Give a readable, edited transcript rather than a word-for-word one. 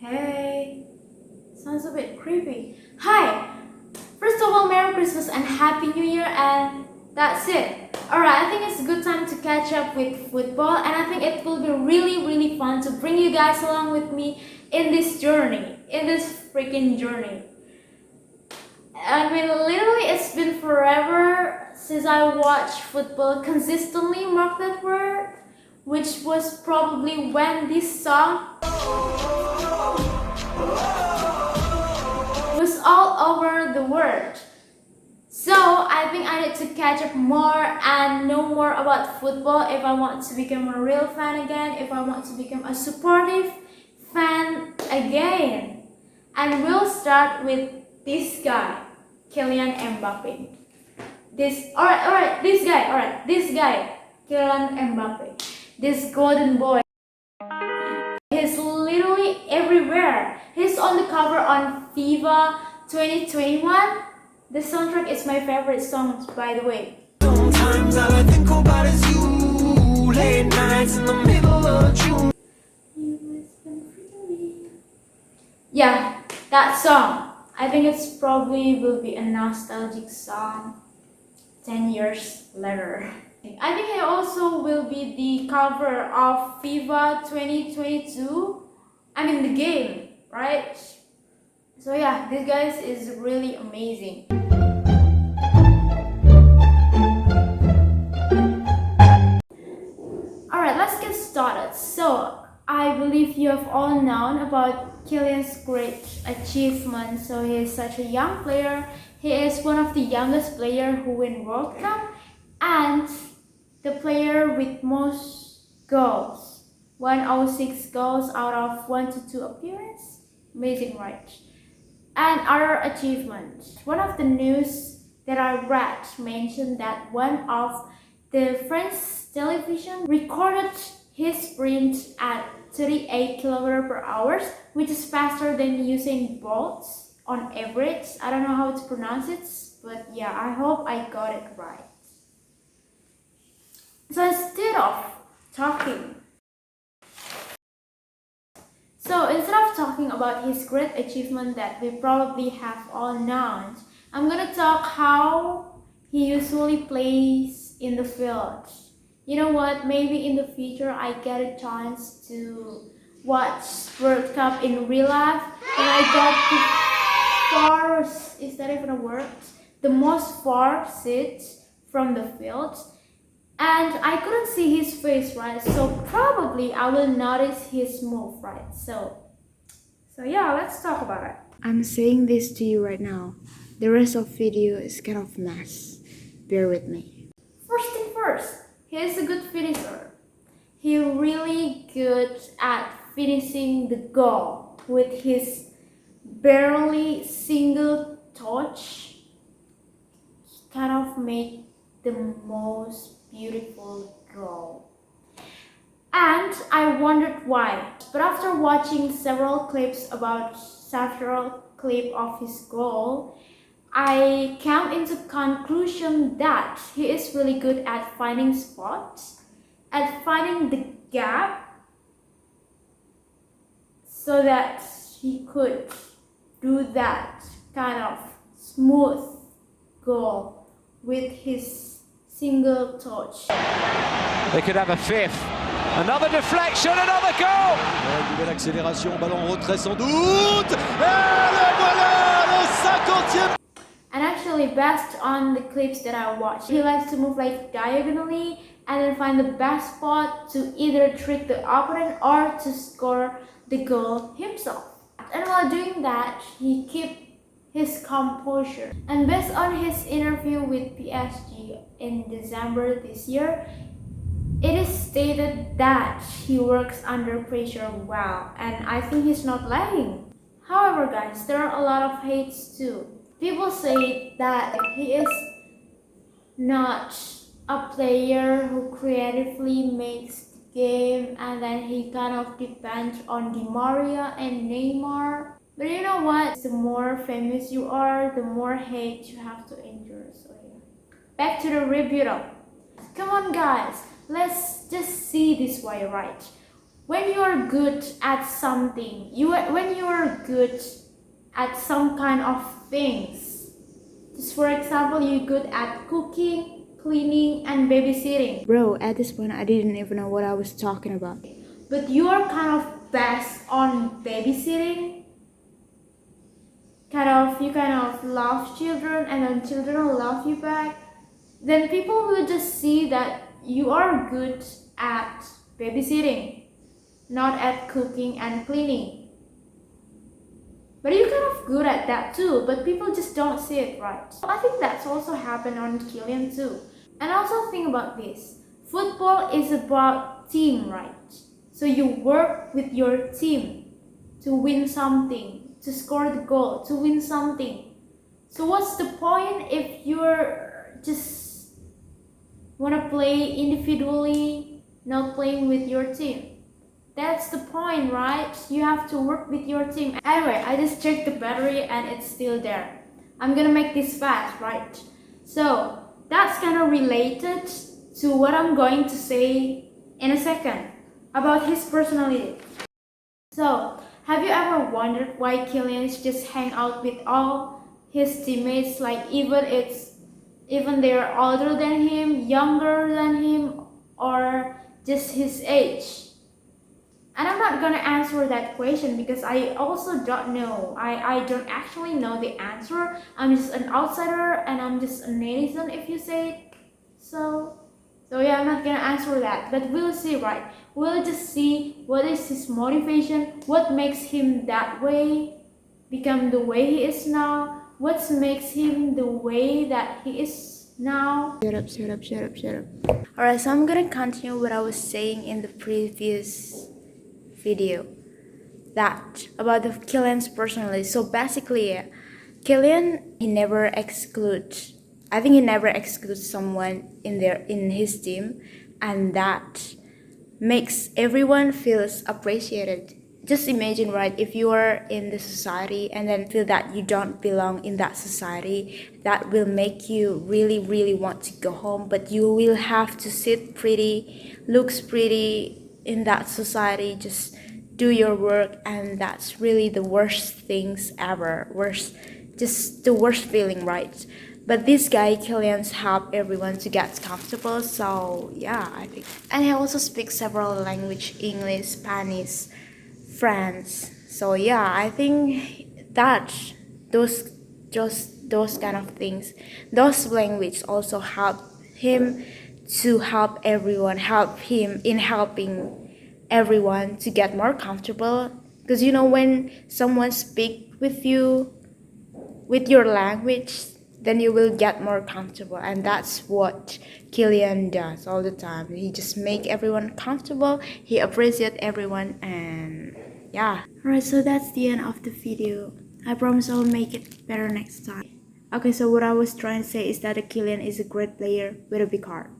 Hey, sounds a bit creepy. Hi! First of all, Merry Christmas and Happy New Year, and that's it. Alright, I think it's a good time to catch up with football, and I think it will be really fun to bring you guys along with me in this journey, in this freaking journey. I mean, literally, it's been forever since I watched football consistently, mark that word, which was probably when this song was all over the world. So I think I need to catch up more and know more about football if I want to become a real fan again, if I want to become a supportive fan again. And we'll start with this guy, Kylian Mbappe. This guy, Kylian Mbappe. This golden boy. He's literally everywhere. He's on the cover on FIFA 2021. The soundtrack is my favorite song, by the way. Sometimes all I think about is you. Late nights in the middle of June. Yeah, that song. I think it's probably will be a nostalgic song 10 years later. I think it also will be the cover of FIFA 2022. I mean the game, right? So yeah, this guy is really amazing. Alright, let's get started. So I believe you have all known about Kylian's great achievement. So he is such a young player. He is one of the youngest players who win World Cup and the player with most goals. 106 goals out of 122 appearances. Amazing, right? And other achievements. One of the news that I read mentioned that one of the French television recorded his sprint at 38 km per hour, which is faster than Usain Bolt on average. I don't know how to pronounce it, but yeah, I hope I got it right. So instead of talking about his great achievement that we probably have all known, I'm gonna talk how he usually plays in the field. You know what, maybe in the future I get a chance to watch World Cup in real life and I got is that even a word? The most far seat from the field. And I couldn't see his face, right? So probably I will notice his move, right? So yeah, let's talk about it. I'm saying this to you right now. The rest of video is kind of mess. Bear with me. First thing first, he is a good finisher. He's really good at finishing the goal with his barely single touch. He kind of make the most beautiful goal. And I wondered why. But after watching several clip of his goal, I came into conclusion that he is really good at finding spots, at finding the gap, so that he could do that kind of smooth goal with his single touch. They could have a fifth. Another deflection, another goal! Nouvelle accélération, ballon en retrait sans doute. Et le voilà, le 50e. And actually, based on the clips that I watched, he likes to move like diagonally and then find the best spot to either trick the opponent or to score the goal himself. And while doing that, he keeps his composure. And based on his interview with PSG in December this year, it is stated that he works under pressure well, and I think he's not lying. However, guys, there are a lot of hates too. People say that he is not a player who creatively makes the game and then he kind of depends on Di Maria and Neymar. But you know what? The more famous you are, the more hate you have to endure. So yeah. Back to the review though. Come on guys, let's just see this way, right? when you're good at something, when you're good at some kind of things, just for example, you're good at cooking, cleaning, and babysitting. Bro, at this point, I didn't even know what I was talking about. But you are kind of best on babysitting. You kind of love children, and then children will love you back. Then people will just see that you are good at babysitting, not at cooking and cleaning. But you're kind of good at that too, but people just don't see it, right? I think that's also happened on Kylian too. And also think about this. Football is about team, right? So you work with your team to win something, to score the goal, to win something. So what's the point if you're just wanna play individually, not playing with your team? That's the point, right? You have to work with your team. Anyway, I just checked the battery and it's still there. I'm gonna make this fast, right? So that's kind of related to what I'm going to say in a second about his personality. So, have you ever wondered why Kylian just hang out with all his teammates, like even they're older than him, younger than him, or just his age? And I'm not gonna answer that question because I also don't know. I don't actually know the answer. I'm just an outsider and I'm just a netizen, if you say it. So yeah, I'm not gonna answer that. But we'll see, right? We'll just see what is his motivation, what makes him that way, become the way he is now, what makes him the way that he is now. Shut up. Alright, so I'm gonna continue what I was saying in the previous video, that about the Kylian's personality. So basically, Kylian, he never excludes someone in his team, and that makes everyone feels appreciated. Just imagine, right, if you are in the society and then feel that you don't belong in that society, that will make you really want to go home, but you will have to sit pretty, looks pretty in that society, just do your work, and that's really the worst things ever. Just the worst feeling, right? But this guy, Kylian's, help everyone to get comfortable. So yeah, I think. And he also speaks several languages: English, Spanish, French. So yeah, I think that those kind of things, those languages also help him to help everyone, help him in helping everyone to get more comfortable. Because you know, when someone speak with you with your language, then you will get more comfortable, and that's what Kylian does all the time. He just make everyone comfortable, he appreciate everyone, and yeah. Alright, so that's the end of the video. I promise I'll make it better next time. Okay, so what I was trying to say is that Kylian is a great player with a big heart.